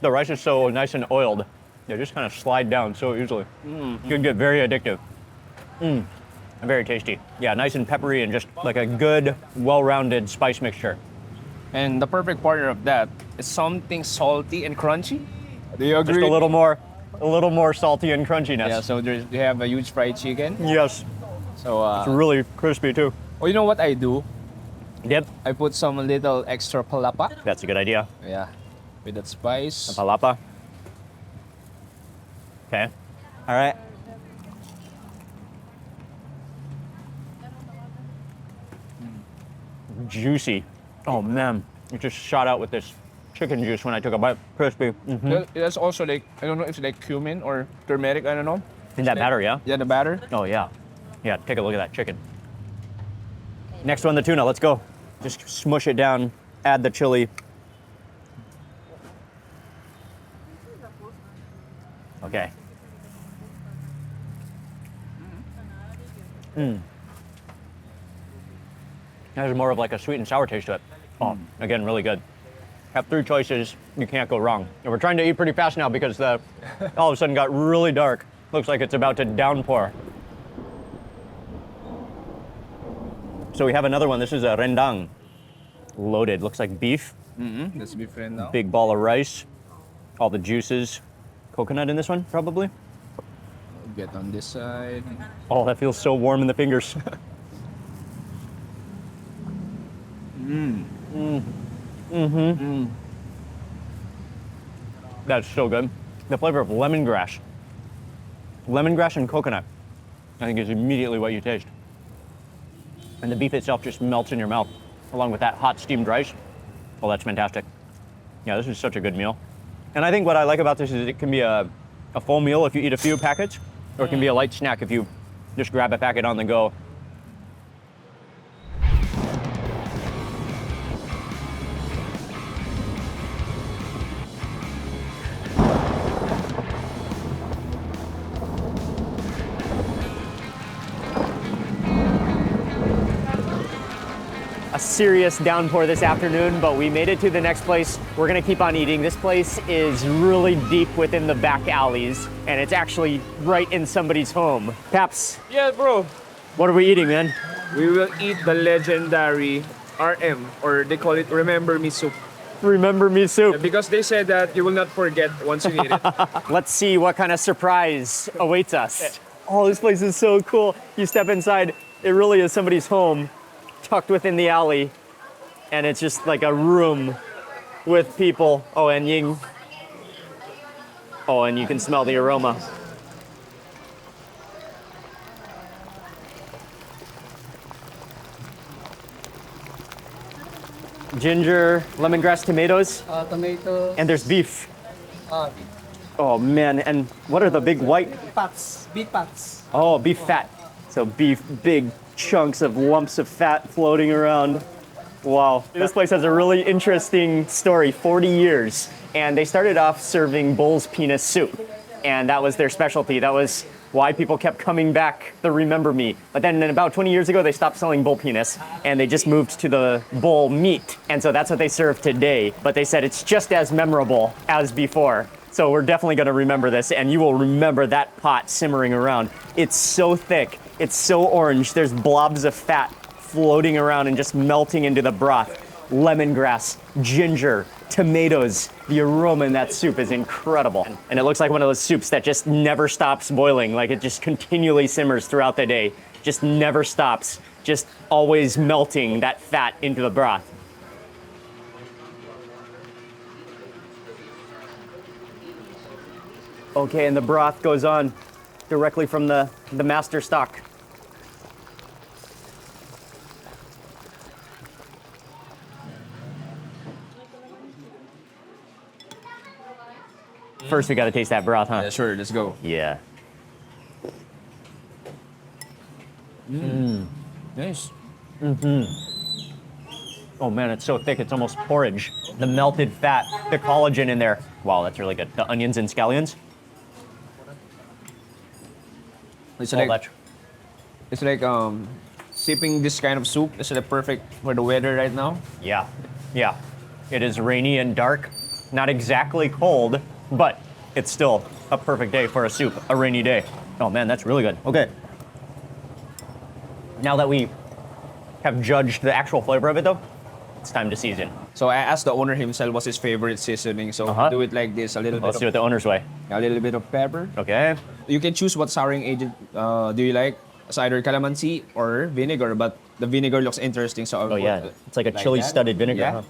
Speaker 1: the rice is so nice and oiled, they just kind of slide down so easily. It can get very addictive. And very tasty. Yeah, nice and peppery and just like a good, well-rounded spice mixture.
Speaker 2: And the perfect partner of that is something salty and crunchy. Do you agree?
Speaker 1: Just a little more salty and crunchiness.
Speaker 2: Yeah, so they have a huge fried chicken.
Speaker 1: Yes,
Speaker 2: So,
Speaker 1: it's really crispy too.
Speaker 2: oh, you know what I do?
Speaker 1: Yep,
Speaker 2: I put some little extra palapa.
Speaker 1: that's a good idea.
Speaker 2: Yeah, with that spice.
Speaker 1: Palapa. Okay. All right. Juicy. Oh man, it just shot out with this chicken juice when I took a bite. Crispy.
Speaker 2: There's also like, I don't know if it's like cumin or turmeric, I don't know.
Speaker 1: In that batter, yeah?
Speaker 2: Yeah, the batter.
Speaker 1: Oh yeah. Yeah, take a look at that chicken. Next one, the tuna. Let's go. Just smush it down, add the chili. Okay. There's more of like a sweet and sour taste to it. Oh, again, really good. Have 3 choices, you can't go wrong. And we're trying to eat pretty fast now because the all of a sudden got really dark. Looks like it's about to downpour. So we have another one. This is a rendang. Loaded, looks like beef.
Speaker 2: That's different now.
Speaker 1: Big ball of rice. All the juices. Coconut in this one, probably.
Speaker 2: Get on this side.
Speaker 1: Oh, that feels so warm in the fingers. That's so good. The flavor of lemongrass. Lemongrass and coconut, I think, is immediately what you taste. And the beef itself just melts in your mouth, along with that hot steamed rice. Oh, that's fantastic. Yeah, this is such a good meal. And I think what I like about this is it can be a full meal if you eat a few packets, or it can be a light snack if you just grab a packet on the go. A serious downpour this afternoon, but we made it to the next place. We're gonna keep on eating. This place is really deep within the back alleys, and it's actually right in somebody's home. Paps,
Speaker 2: Yeah, bro.
Speaker 1: what are we eating, man?
Speaker 2: We will eat the legendary RM, or they call it Remember Me Soup.
Speaker 1: Remember me soup.
Speaker 2: Because they said that you will not forget once you eat it.
Speaker 1: Let's see what kind of surprise awaits us. Oh, this place is so cool. You step inside, it really is somebody's home, tucked within the alley, and it's just like a room with people. Oh, and you can smell the aroma. Ginger, lemongrass, tomatoes,
Speaker 4: Tomato,
Speaker 1: and there's beef.
Speaker 4: beef
Speaker 1: Oh man, and what are the big white?
Speaker 4: pats, beef pats.
Speaker 1: Oh, beef fat. So beef, big chunks of lumps of fat floating around. Wow. This place has a really interesting story, 40 years. And they started off serving bull's penis soup. And that was their specialty. That was why people kept coming back to remember me. But then about 20 years ago, they stopped selling bull penis and they just moved to the bull meat. And so that's what they serve today. But they said it's just as memorable as before. So we're definitely gonna remember this, and you will remember that pot simmering around. It's so thick, it's so orange. There's blobs of fat floating around and just melting into the broth. Lemongrass, ginger, tomatoes. The aroma in that soup is incredible. And it looks like one of those soups that just never stops boiling, like it just continually simmers throughout the day, just never stops, just always melting that fat into the broth. Okay, and the broth goes on directly from the master stock. First, we gotta taste that broth, huh?
Speaker 2: Yeah, sure, let's go.
Speaker 1: Yeah.
Speaker 2: Nice.
Speaker 1: Oh man, it's so thick, it's almost porridge. The melted fat, the collagen in there. Wow, that's really good. The onions and scallions.
Speaker 2: It's
Speaker 1: Oh,
Speaker 2: like
Speaker 1: that's-
Speaker 2: it's like sipping this kind of soup. It's like perfect for the weather right now.
Speaker 1: Yeah, yeah. It is rainy and dark. Not exactly cold, but it's still a perfect day for a soup, a rainy day. Oh man, that's really good. Okay. Now that we have judged the actual flavor of it though, it's time to season.
Speaker 2: So I asked the owner himself what's his favorite seasoning. So do it like this, a little
Speaker 1: Let's
Speaker 2: bit
Speaker 1: do it the owner's way.
Speaker 2: a little bit of pepper.
Speaker 1: Okay.
Speaker 2: You can choose what souring agent do you like. It's either calamansi or vinegar, but the vinegar looks interesting. So I'll
Speaker 1: Oh
Speaker 2: put
Speaker 1: yeah,
Speaker 2: it
Speaker 1: it's like a
Speaker 2: that.
Speaker 1: chili-studded vinegar.
Speaker 2: Yeah.
Speaker 1: Huh?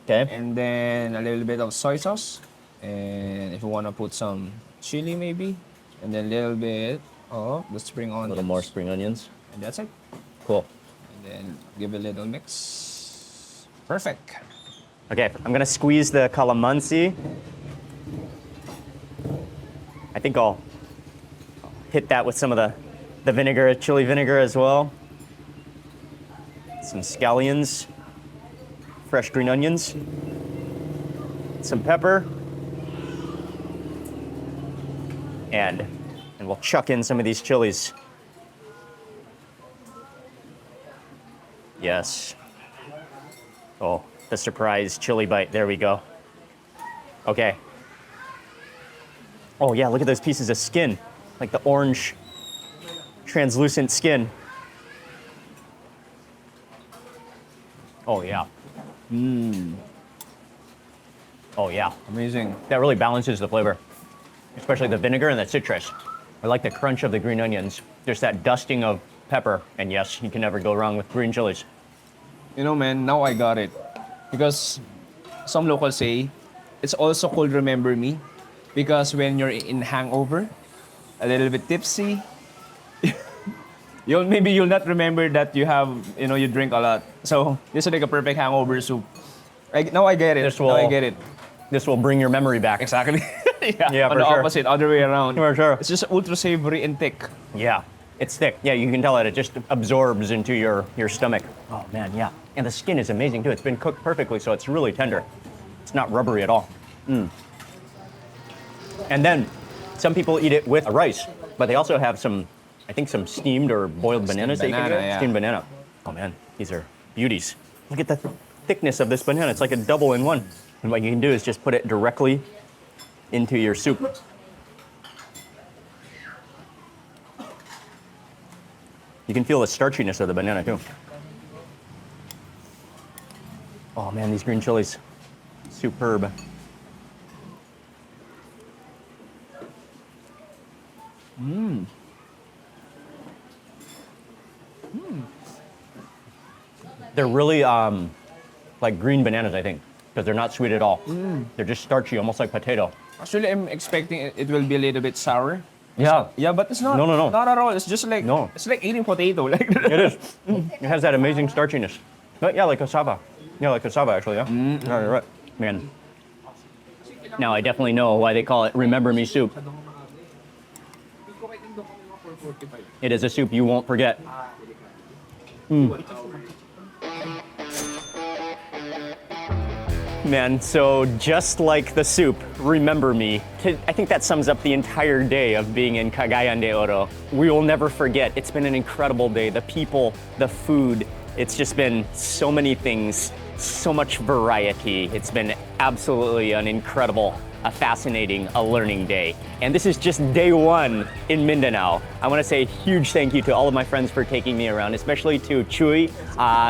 Speaker 1: Okay.
Speaker 2: And then a little bit of soy sauce. And if you want to put some chili maybe. And then a little bit of the spring
Speaker 1: A
Speaker 2: onions.
Speaker 1: little more spring onions.
Speaker 2: And that's it.
Speaker 1: Cool.
Speaker 2: And then give a little mix. Perfect.
Speaker 1: Okay, I'm gonna squeeze the calamansi. I think I'll hit that with some of the vinegar, chili vinegar as well. Some scallions, fresh green onions, some pepper, and we'll chuck in some of these chilies. Yes. Oh, the surprise chili bite. There we go. Okay. Oh yeah, look at those pieces of skin. Like the orange, translucent skin. Oh yeah. Oh yeah.
Speaker 2: Amazing.
Speaker 1: That really balances the flavor, especially the vinegar and the citrus. I like the crunch of the green onions. There's that dusting of pepper, and yes, you can never go wrong with green chilies.
Speaker 2: You know, man, now I got it. Because some locals say it's also called remember me. Because when you're in hangover, a little bit tipsy, you'll not remember that you drink a lot. So this is like a perfect hangover soup. Now I get it. Now I get it.
Speaker 1: This will bring your memory back.
Speaker 2: Exactly. yeah,
Speaker 1: for
Speaker 2: on the
Speaker 1: sure.
Speaker 2: opposite, other way around.
Speaker 1: For sure.
Speaker 2: It's just ultra savory and thick.
Speaker 1: Yeah, it's thick. Yeah, you can tell that it just absorbs into your stomach. Oh man, yeah. And the skin is amazing too. It's been cooked perfectly, so it's really tender. It's not rubbery at all. And then some people eat it with rice, but they also have I think some steamed or boiled bananas that you can
Speaker 2: banana,
Speaker 1: get.
Speaker 2: yeah.
Speaker 1: Steamed banana. Oh man, these are beauties. Look at the thickness of this banana. It's like a double in one. And what you can do is just put it directly into your soup. You can feel the starchiness of the banana too. Oh man, these green chilies, superb. They're really like green bananas, I think, because they're not sweet at all. They're just starchy, almost like potato.
Speaker 2: Actually, I'm expecting it will be a little bit sour.
Speaker 1: Yeah,
Speaker 2: Yeah, but it's not.
Speaker 1: No.
Speaker 2: Not at all. It's just like it's like eating potato. Like
Speaker 1: it is. It has that amazing starchiness. But yeah, like cassava. Yeah, like cassava actually, yeah. Yeah, you're right. Man. Now I definitely know why they call it Remember Me soup. It is a soup you won't forget. Man, so just like the soup, remember me. I think that sums up the entire day of being in Cagayan de Oro. We will never forget. It's been an incredible day. The people, the food, it's just been so many things, so much variety. It's been absolutely an incredible, a fascinating, a learning day. And this is just day one in Mindanao. I want to say a huge thank you to all of my friends for taking me around, especially to Chuy.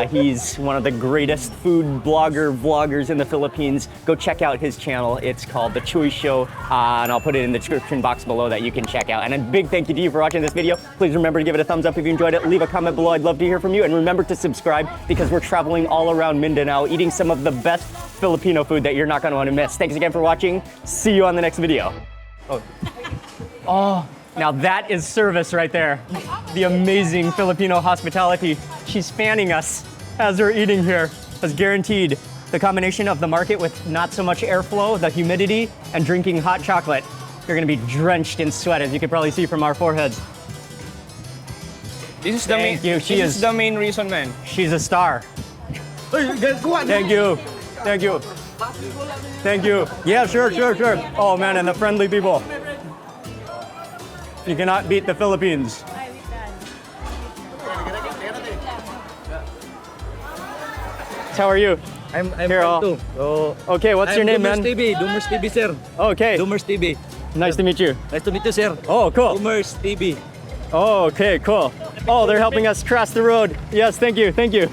Speaker 1: He's one of the greatest food vloggers in the Philippines. Go check out his channel. It's called The Chuy Show, and I'll put it in the description box below that you can check out. And a big thank you to you for watching this video. Please remember to give it a thumbs up if you enjoyed it. Leave a comment below. I'd love to hear from you. And remember to subscribe because we're traveling all around Mindanao, eating some of the best Filipino food that you're not going to want to miss. Thanks again for watching. See you on the next video. Oh. Oh, now that is service right there. The amazing Filipino hospitality. She's fanning us as we're eating here. That's guaranteed. The combination of the market with not so much airflow, the humidity, and drinking hot chocolate. You're gonna be drenched in sweat, as you can probably see from our foreheads.
Speaker 2: This is the
Speaker 1: Thank
Speaker 2: main.
Speaker 1: you. She
Speaker 2: this
Speaker 1: is-
Speaker 2: is the main reason, man.
Speaker 1: She's a star. Thank you. Thank you. Thank you. Yeah, sure. Oh man, and the friendly people. You cannot beat the Philippines. How are you?
Speaker 5: I'm
Speaker 1: Here,
Speaker 5: fine
Speaker 1: oh.
Speaker 5: too. So,
Speaker 1: Okay, what's your name, man?
Speaker 5: Doomers TV, sir.
Speaker 1: Okay,
Speaker 5: Doomers TV.
Speaker 1: nice to meet you.
Speaker 5: Nice to meet you, sir.
Speaker 1: Oh, cool.
Speaker 5: Doomers TV.
Speaker 1: Oh, okay, cool. Oh, they're helping us cross the road. Yes, thank you. Thank you.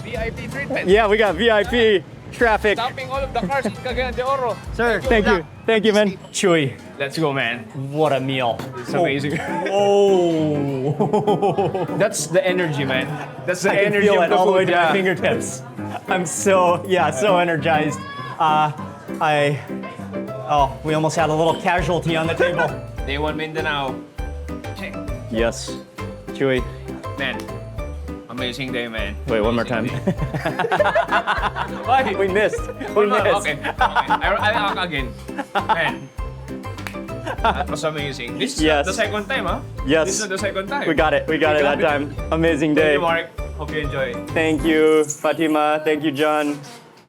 Speaker 2: VIP treatment.
Speaker 1: Yeah, we got VIP traffic.
Speaker 2: Stopping all of the cars in Cagayan de Oro.
Speaker 1: Sir, thank you. Thank you, man. Chewy.
Speaker 2: Let's go, man.
Speaker 1: What a meal.
Speaker 2: It's amazing.
Speaker 1: Oh.
Speaker 2: That's the energy, man. That's the
Speaker 1: I can
Speaker 2: energy
Speaker 1: feel
Speaker 2: of
Speaker 1: it
Speaker 2: the
Speaker 1: all the way
Speaker 2: food.
Speaker 1: to my
Speaker 2: Yeah.
Speaker 1: fingertips. I'm so energized. We almost had a little casualty on the table.
Speaker 2: Day 1 Mindanao. Check.
Speaker 1: Yes. Chewy.
Speaker 2: Man, amazing day, man.
Speaker 1: Wait, one more time.
Speaker 2: Amazing day.
Speaker 1: We missed. We missed.
Speaker 2: Okay. I'll act again. Man. That was amazing. This is
Speaker 1: Yes.
Speaker 2: the second time, huh?
Speaker 1: Yes.
Speaker 2: This is the second time.
Speaker 1: We got it. We got it that time. Amazing
Speaker 2: Thank
Speaker 1: day.
Speaker 2: you, Mark. Hope you enjoy.
Speaker 1: Thank you, Fatima. Thank you, John.